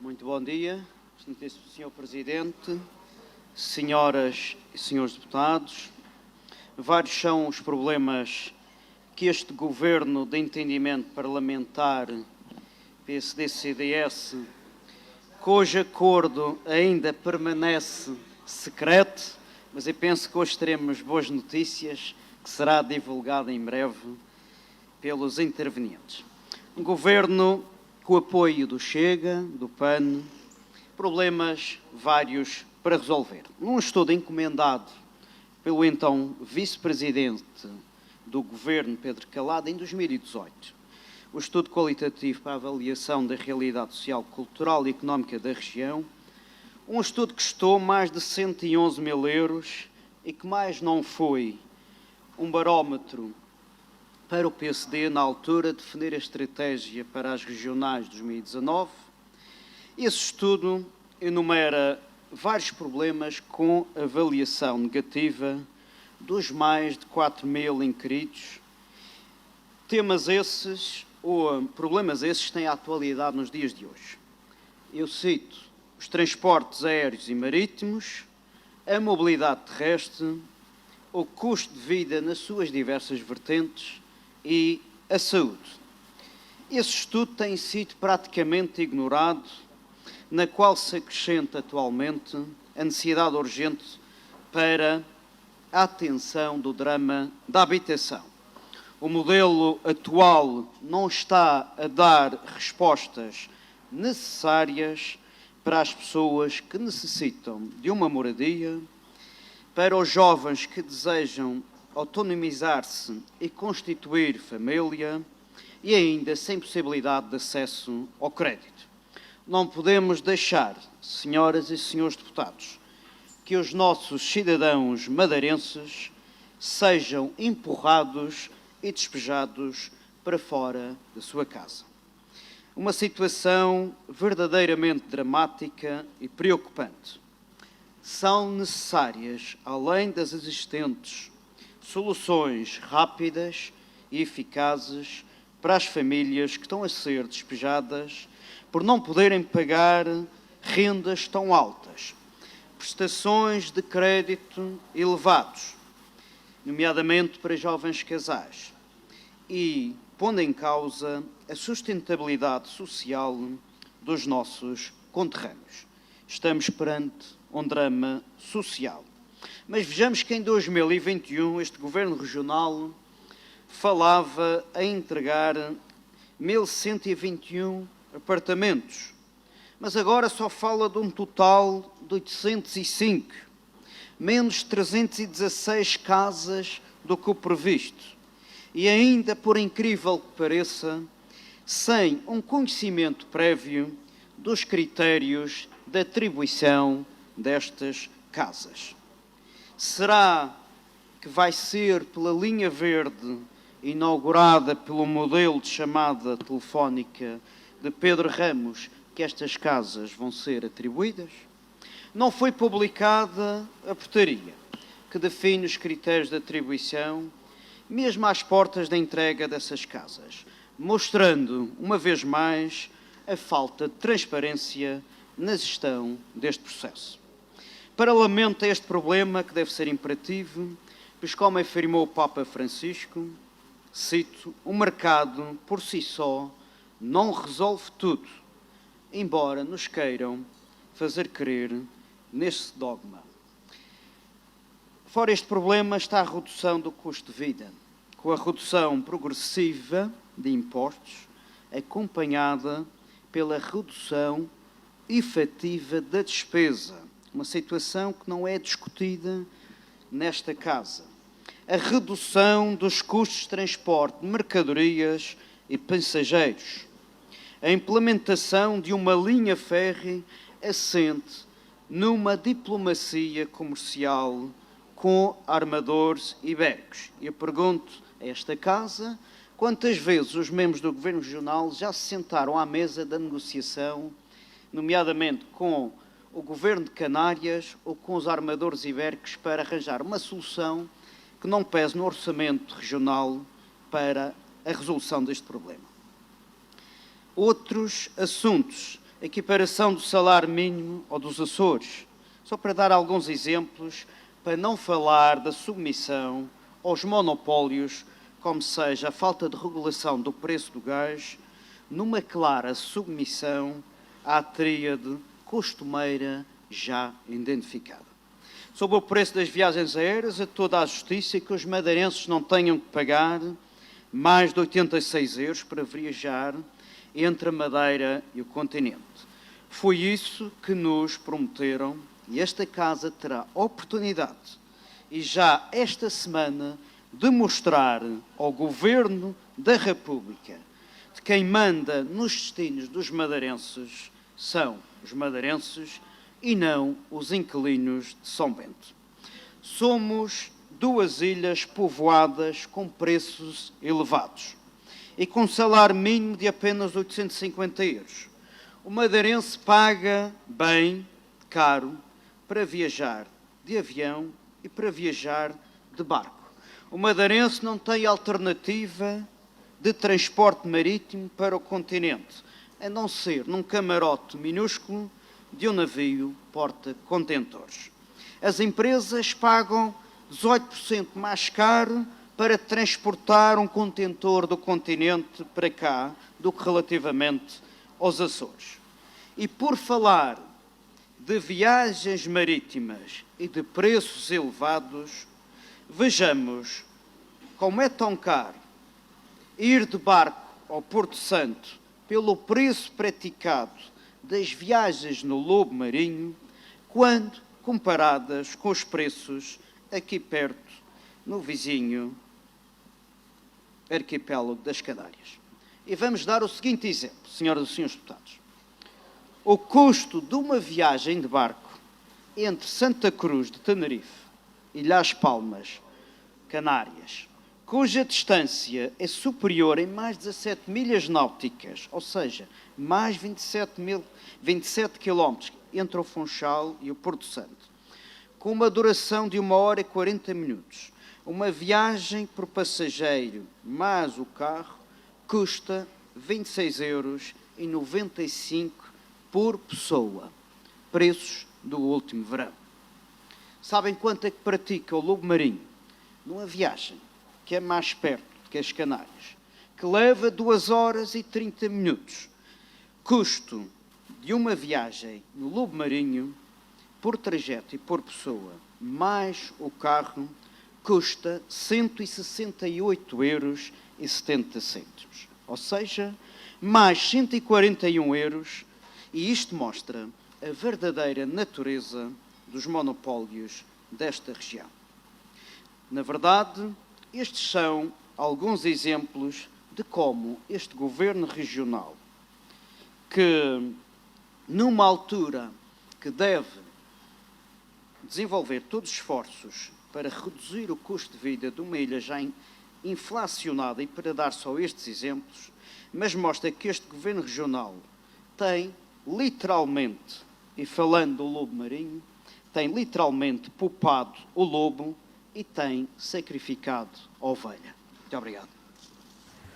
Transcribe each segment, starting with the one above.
Muito bom dia, Sr. Presidente, senhoras e senhores deputados. Vários são os problemas que este Governo de entendimento parlamentar PSD-CDS, cujo acordo ainda permanece secreto, mas eu penso que hoje teremos boas notícias, que será divulgada em breve pelos intervenientes. Um Governo com o apoio do Chega, do PAN, problemas vários para resolver. Num estudo encomendado pelo então Vice-Presidente do Governo, Pedro Calado, em 2018, o estudo qualitativo para a avaliação da realidade social, cultural e económica da região, um estudo que custou mais de 111 mil euros e que mais não foi um barómetro para o PSD, na altura, definir a estratégia para as regionais de 2019. Esse estudo enumera vários problemas com avaliação negativa dos mais de 4 mil inquiridos. Temas esses, ou problemas esses, têm atualidade nos dias de hoje. Eu cito os transportes aéreos e marítimos, a mobilidade terrestre, o custo de vida nas suas diversas vertentes e a saúde. Esse estudo tem sido praticamente ignorado, na qual se acrescenta atualmente a necessidade urgente para a atenção do drama da habitação. O modelo atual não está a dar respostas necessárias para as pessoas que necessitam de uma moradia, para os jovens que desejam autonomizar-se e constituir família e ainda sem possibilidade de acesso ao crédito. Não podemos deixar, senhoras e senhores deputados, que os nossos cidadãos madeirenses sejam empurrados e despejados para fora da sua casa. Uma situação verdadeiramente dramática e preocupante. São necessárias, além das existentes, soluções rápidas e eficazes para as famílias que estão a ser despejadas por não poderem pagar rendas tão altas, prestações de crédito elevados, nomeadamente para jovens casais, e pondo em causa a sustentabilidade social dos nossos conterrâneos. Estamos perante um drama social. Mas vejamos que em 2021 este Governo Regional falava em entregar 1.121 apartamentos, mas agora só fala de um total de 805, menos 316 casas do que o previsto. E ainda, por incrível que pareça, sem um conhecimento prévio dos critérios de atribuição destas casas. Será que vai ser pela linha verde inaugurada pelo modelo de chamada telefónica de Pedro Ramos que estas casas vão ser atribuídas? Não foi publicada a portaria que define os critérios de atribuição, mesmo às portas da entrega dessas casas, mostrando, uma vez mais, a falta de transparência na gestão deste processo. Paralelamente a este problema, que deve ser imperativo, pois como afirmou o Papa Francisco, cito, o mercado por si só não resolve tudo, embora nos queiram fazer crer neste dogma. Fora este problema está a redução do custo de vida, com a redução progressiva de impostos, acompanhada pela redução efetiva da despesa, uma situação que não é discutida nesta casa. A redução dos custos de transporte de mercadorias e passageiros. A implementação de uma linha férrea assente numa diplomacia comercial com armadores ibéricos. Eu pergunto a esta casa quantas vezes os membros do Governo Regional já se sentaram à mesa da negociação, nomeadamente com o Governo de Canárias ou com os armadores ibéricos, para arranjar uma solução que não pese no orçamento regional para a resolução deste problema. Outros assuntos equiparação do salário mínimo ao dos Açores. Só para dar alguns exemplos, para não falar da submissão aos monopólios, como seja a falta de regulação do preço do gás, numa clara submissão à tríade costumeira já identificada. Sobre o preço das viagens aéreas, é toda a justiça que os madeirenses não tenham que pagar mais de 86 euros para viajar entre a Madeira e o continente. Foi isso que nos prometeram e esta Casa terá oportunidade, e já esta semana, de mostrar ao Governo da República de quem manda nos destinos dos madeirenses são os madeirenses e não os inquilinos de São Bento. Somos duas ilhas povoadas com preços elevados e com salário mínimo de apenas 850 euros. O madeirense paga bem, caro, para viajar de avião e para viajar de barco. O madeirense não tem alternativa de transporte marítimo para o continente, a não ser num camarote minúsculo de um navio porta-contentores. As empresas pagam 18% mais caro para transportar um contentor do continente para cá do que relativamente aos Açores. E por falar de viagens marítimas e de preços elevados, vejamos como é tão caro ir de barco ao Porto Santo pelo preço praticado das viagens no lobo marinho, quando comparadas com os preços aqui perto, no vizinho arquipélago das Canárias. E vamos dar o seguinte exemplo, senhoras e senhores deputados. O custo de uma viagem de barco entre Santa Cruz de Tenerife e Las Palmas, Canárias, cuja distância é superior em mais de 17 milhas náuticas, ou seja, mais 27 quilómetros entre o Funchal e o Porto Santo, com uma duração de 1 hora e 40 minutos. Uma viagem por passageiro mais o carro custa 26,95 € por pessoa. Preços do último verão. Sabem quanto é que pratica o lobo marinho? Numa viagem que é mais perto que as Canárias, que leva 2 horas e 30 minutos. Custo de uma viagem no lobo marinho, por trajeto e por pessoa, mais o carro, custa 168,70 €. Ou seja, mais 141 €, e isto mostra a verdadeira natureza dos monopólios desta região. Na verdade, estes são alguns exemplos de como este governo regional, que numa altura que deve desenvolver todos os esforços para reduzir o custo de vida de uma ilha já inflacionada, e para dar só estes exemplos, mas mostra que este governo regional tem literalmente, e falando do lobo marinho, tem literalmente poupado o lobo e tem sacrificado a ovelha. Muito obrigado.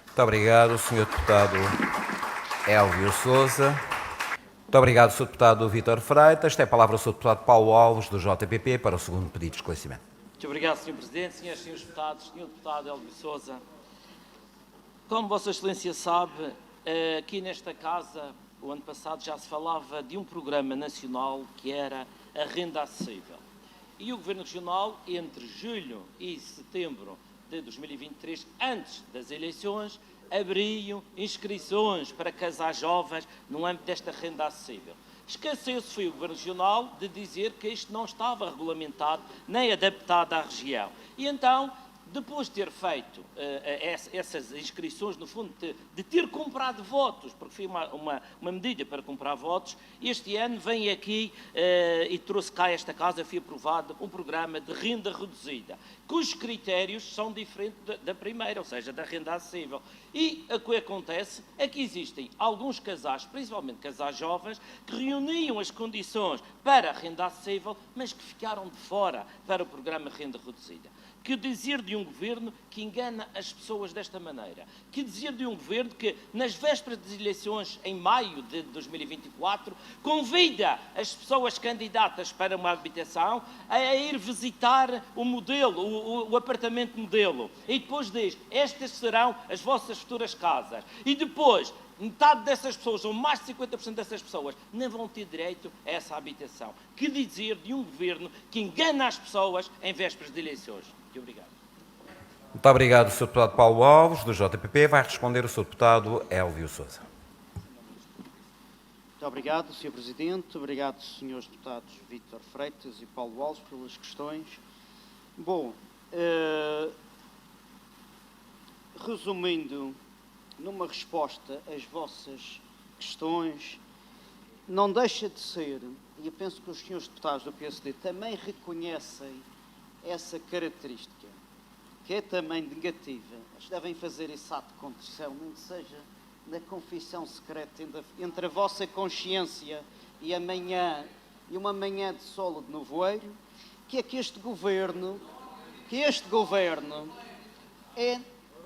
Muito obrigado, Sr. Deputado Hélio Sousa. Muito obrigado, Sr. Deputado Vítor Freitas. Tem a palavra o Sr. Deputado Paulo Alves, do JPP, para o segundo pedido de esclarecimento. Muito obrigado, Sr. Presidente, senhoras e senhores deputados, Sr. Deputado Hélio Sousa. Como Vossa Excelência sabe, aqui nesta Casa, o ano passado já se falava de um programa nacional que era a renda acessível. E o Governo Regional, entre julho e setembro de 2023, antes das eleições, abriu inscrições para casais jovens no âmbito desta renda acessível. Esqueceu-se, foi o Governo Regional, de dizer que isto não estava regulamentado nem adaptado à região. E então, depois de ter feito essas inscrições, no fundo, de ter comprado votos, porque foi uma medida para comprar votos, este ano vem aqui e trouxe cá a esta Casa, foi aprovado um programa de renda reduzida, cujos critérios são diferentes da primeira, ou seja, da renda acessível. E o que acontece é que existem alguns casais, principalmente casais jovens, que reuniam as condições para a renda acessível, mas que ficaram de fora para o programa renda reduzida. Que dizer de um governo que engana as pessoas desta maneira? Que dizer de um governo que, nas vésperas das eleições, em maio de 2024, convida as pessoas candidatas para uma habitação a ir visitar o modelo, o apartamento modelo. E depois diz, estas serão as vossas futuras casas. E depois, metade dessas pessoas, ou mais de 50% dessas pessoas, não vão ter direito a essa habitação. Que dizer de um governo que engana as pessoas em vésperas de eleições? Muito obrigado. Muito obrigado, Sr. Deputado Paulo Alves, do JPP. Vai responder o Sr. Deputado Elvio Sousa. Muito obrigado, Sr. Presidente. Obrigado, Srs. Deputados Vítor Freitas e Paulo Alves, pelas questões. Bom, resumindo, numa resposta às vossas questões, não deixa de ser, e eu penso que os senhores deputados do PSD também reconhecem essa característica, que é também negativa. Eles devem fazer esse ato de contrição, nem que seja na confissão secreta entre a vossa consciência e uma manhã de solo de nevoeiro, que é que este governo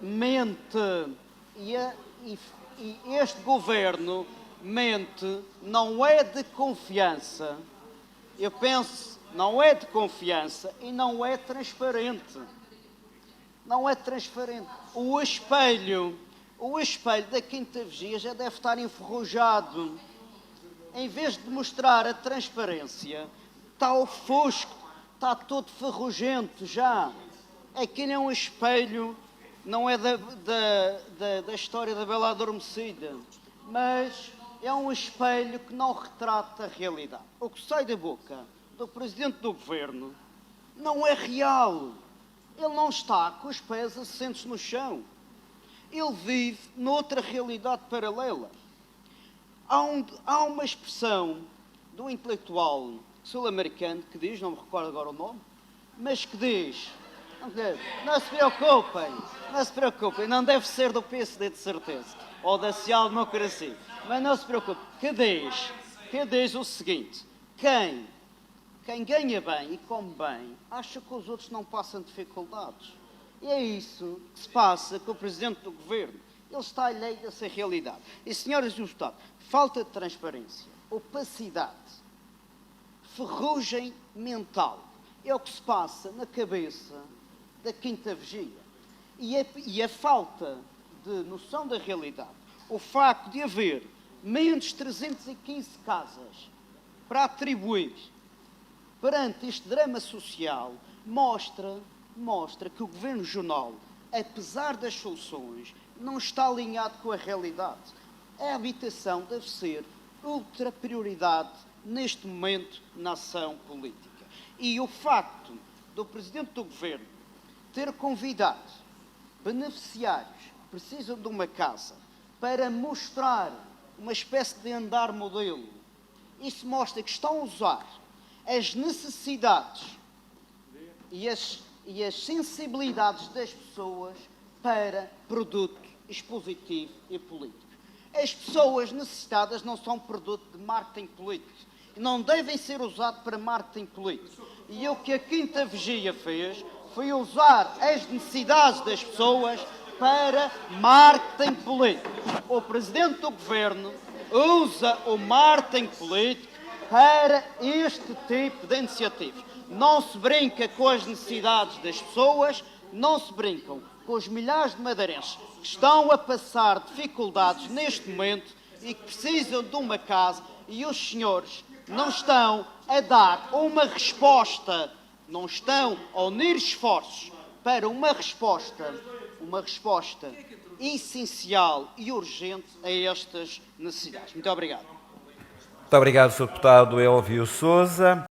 mente, e este governo mente, não é de confiança, eu penso, não é de confiança e não é transparente. Não é transparente. O espelho da Quinta Vigia já deve estar enferrujado. Em vez de mostrar a transparência, está o fosco, está todo ferrugento já. Aquilo é um espelho, não é da história da Bela Adormecida, mas é um espelho que não retrata a realidade. O que sai da boca do Presidente do Governo não é real. Ele não está com os pés assentos no chão. Ele vive noutra realidade paralela. Há uma expressão do intelectual sul-americano que diz, não me recordo agora o nome, mas que diz, não se preocupem, não deve ser do PSD de certeza, ou da social-democracia, mas não se preocupem, que diz o seguinte, quem ganha bem e come bem, acha que os outros não passam dificuldades. E é isso que se passa com o Presidente do Governo. Ele está alheio dessa realidade. E, senhoras e senhores deputados, falta de transparência, opacidade, ferrugem mental, é o que se passa na cabeça da Quinta Vigia. E a falta de noção da realidade, o facto de haver menos 315 casas para atribuir perante este drama social, mostra que o Governo Regional, apesar das soluções, não está alinhado com a realidade. A habitação deve ser ultra prioridade neste momento na ação política. E o facto do Presidente do Governo ter convidado beneficiários que precisam de uma casa para mostrar uma espécie de andar modelo, isso mostra que estão a usar as necessidades e as sensibilidades das pessoas para produto expositivo e político. As pessoas necessitadas não são produto de marketing político. Não devem ser usados para marketing político. E o que a Quinta Vigia fez foi usar as necessidades das pessoas para marketing político. O Presidente do Governo usa o marketing político para este tipo de iniciativas. Não se brinca com as necessidades das pessoas, não se brincam com os milhares de madeirenses que estão a passar dificuldades neste momento e que precisam de uma casa, e os senhores não estão a dar uma resposta, não estão a unir esforços para uma resposta essencial e urgente a estas necessidades. Muito obrigado. Muito obrigado, Sr. Deputado Elvio Sousa.